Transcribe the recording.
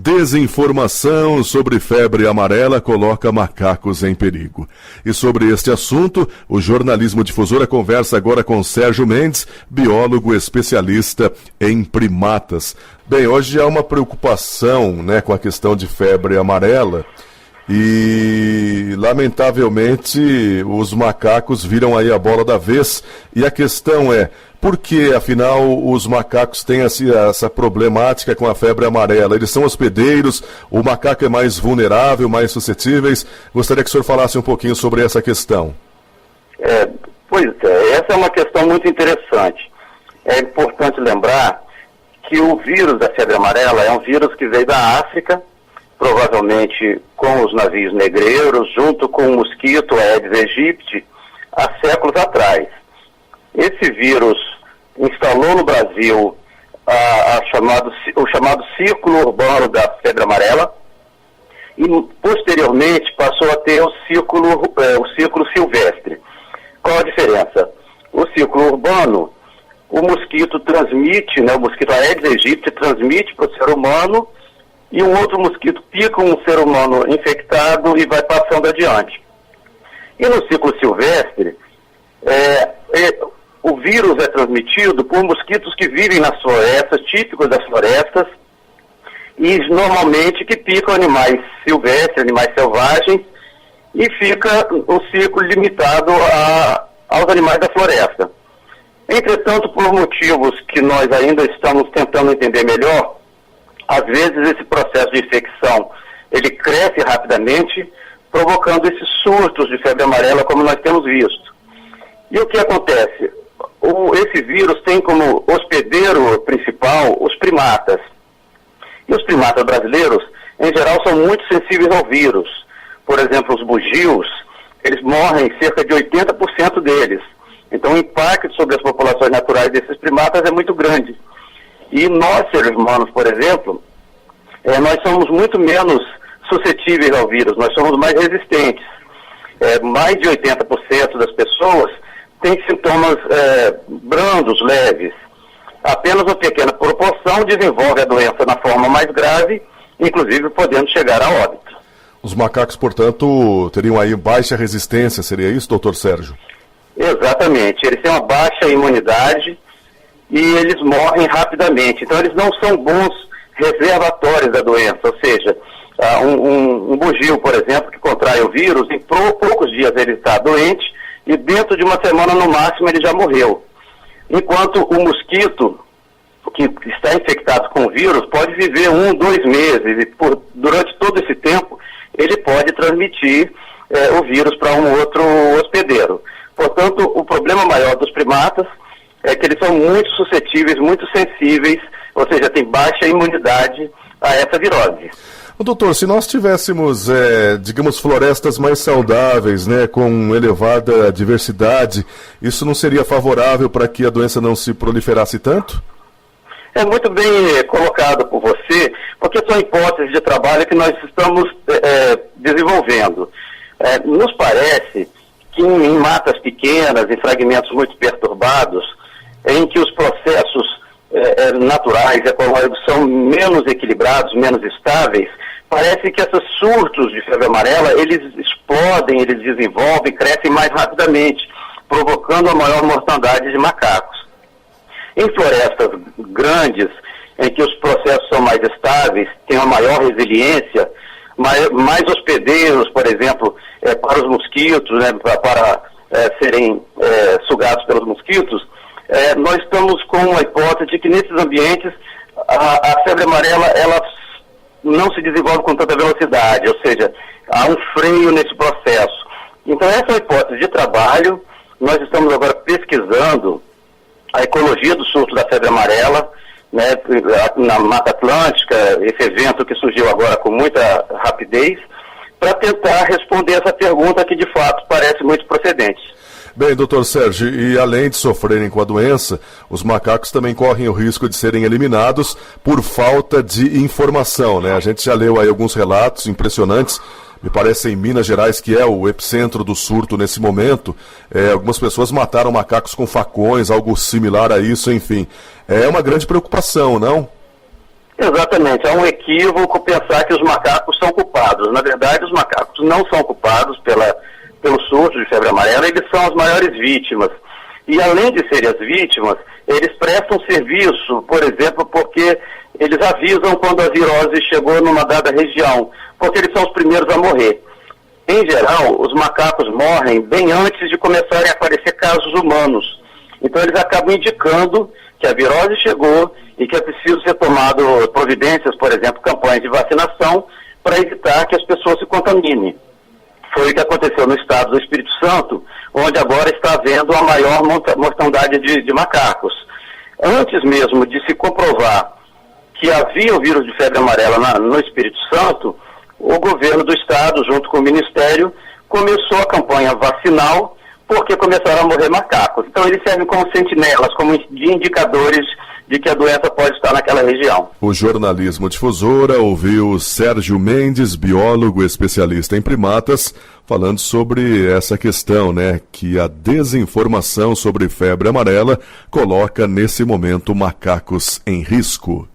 Desinformação sobre febre amarela coloca macacos em perigo. E sobre este assunto, o Jornalismo Difusora conversa agora com Sérgio Mendes, biólogo especialista em primatas. Bem, hoje há uma preocupação, com a questão de febre amarela e, lamentavelmente, os macacos viram aí a bola da vez. E a questão é, por que, afinal, os macacos têm essa problemática com a febre amarela? Eles são hospedeiros, o macaco é mais vulnerável, mais suscetíveis? Gostaria que o senhor falasse um pouquinho sobre essa questão. Essa é uma questão muito interessante. É importante lembrar que o vírus da febre amarela é um vírus que veio da África, provavelmente com os navios negreiros, junto com o mosquito Aedes aegypti, há séculos atrás. Esse vírus instalou no Brasil o chamado ciclo urbano da febre amarela e, posteriormente, passou a ter o ciclo silvestre. Qual a diferença? O ciclo urbano, o mosquito transmite, o mosquito Aedes aegypti transmite para o ser humano e um outro mosquito pica um ser humano infectado e vai passando adiante. E no ciclo silvestre, o vírus é transmitido por mosquitos que vivem nas florestas, típicos das florestas, e normalmente que picam animais silvestres, animais selvagens, e fica o ciclo limitado aos animais da floresta. Entretanto, por motivos que nós ainda estamos tentando entender melhor, às vezes esse processo de infecção ele cresce rapidamente, provocando esses surtos de febre amarela, como nós temos visto. E o que acontece? Esse vírus tem como hospedeiro principal os primatas. E os primatas brasileiros, em geral, são muito sensíveis ao vírus. Por exemplo, os bugios, eles morrem, cerca de 80% deles. Então, o impacto sobre as populações naturais desses primatas é muito grande. E nós, seres humanos, por exemplo, nós somos muito menos suscetíveis ao vírus, nós somos mais resistentes. Mais de 80% das pessoas têm sintomas brandos, leves. Apenas uma pequena proporção desenvolve a doença na forma mais grave, inclusive podendo chegar a óbito. Os macacos, portanto, teriam aí baixa resistência, seria isso, doutor Sérgio? Exatamente, eles têm uma baixa imunidade e eles morrem rapidamente. Então eles não são bons reservatórios da doença, ou seja, um bugio, por exemplo, que contrai o vírus, em poucos dias ele está doente e dentro de uma semana no máximo ele já morreu. Enquanto o mosquito que está infectado com o vírus pode viver 1, 2 meses e durante todo esse tempo ele pode transmitir o vírus para um outro hospedeiro. Portanto, o problema maior dos primatas é que eles são muito suscetíveis, muito sensíveis, ou seja, tem baixa imunidade a essa virose. Doutor, se nós tivéssemos, digamos, florestas mais saudáveis, com elevada diversidade, isso não seria favorável para que a doença não se proliferasse tanto? É muito bem colocado por você, porque são hipóteses de trabalho que nós estamos desenvolvendo. Nos parece que em matas pequenas, em fragmentos muito perturbados, em que os processos naturais, ecológicos, são menos equilibrados, menos estáveis, parece que esses surtos de febre amarela, eles explodem, eles desenvolvem, crescem mais rapidamente, provocando a maior mortandade de macacos. Em florestas grandes, em que os processos são mais estáveis, têm uma maior resiliência, mais hospedeiros, por exemplo, para os mosquitos, para serem sugados pelos mosquitos, nós estamos com uma hipótese de que nesses ambientes a febre amarela ela não se desenvolve com tanta velocidade, ou seja, há um freio nesse processo. Então essa é uma hipótese de trabalho. Nós estamos agora pesquisando a ecologia do surto da febre amarela, na Mata Atlântica, esse evento que surgiu agora com muita rapidez, para tentar responder essa pergunta que de fato parece muito procedente. Bem, doutor Sérgio, e além de sofrerem com a doença, os macacos também correm o risco de serem eliminados por falta de informação, A gente já leu aí alguns relatos impressionantes, me parece em Minas Gerais, que é o epicentro do surto nesse momento. Algumas pessoas mataram macacos com facões, algo similar a isso, enfim. É uma grande preocupação, não? Exatamente, é um equívoco pensar que os macacos são culpados. Na verdade, os macacos não são culpados pelo surto de febre amarela, eles são as maiores vítimas. E além de serem as vítimas, eles prestam serviço, por exemplo, porque eles avisam quando a virose chegou numa dada região, porque eles são os primeiros a morrer. Em geral, os macacos morrem bem antes de começarem a aparecer casos humanos. Então eles acabam indicando que a virose chegou e que é preciso ser tomado providências, por exemplo, campanhas de vacinação, para evitar que as pessoas se contaminem. Foi o que aconteceu no estado do Espírito Santo, onde agora está havendo a maior mortandade de macacos. Antes mesmo de se comprovar que havia o vírus de febre amarela no Espírito Santo, o governo do estado, junto com o Ministério, começou a campanha vacinal, porque começaram a morrer macacos. Então eles servem como sentinelas, como indicadores de que a doença pode estar naquela região. O Jornalismo Difusora ouviu Sérgio Mendes, biólogo especialista em primatas, falando sobre essa questão, né, que a desinformação sobre febre amarela coloca nesse momento macacos em risco.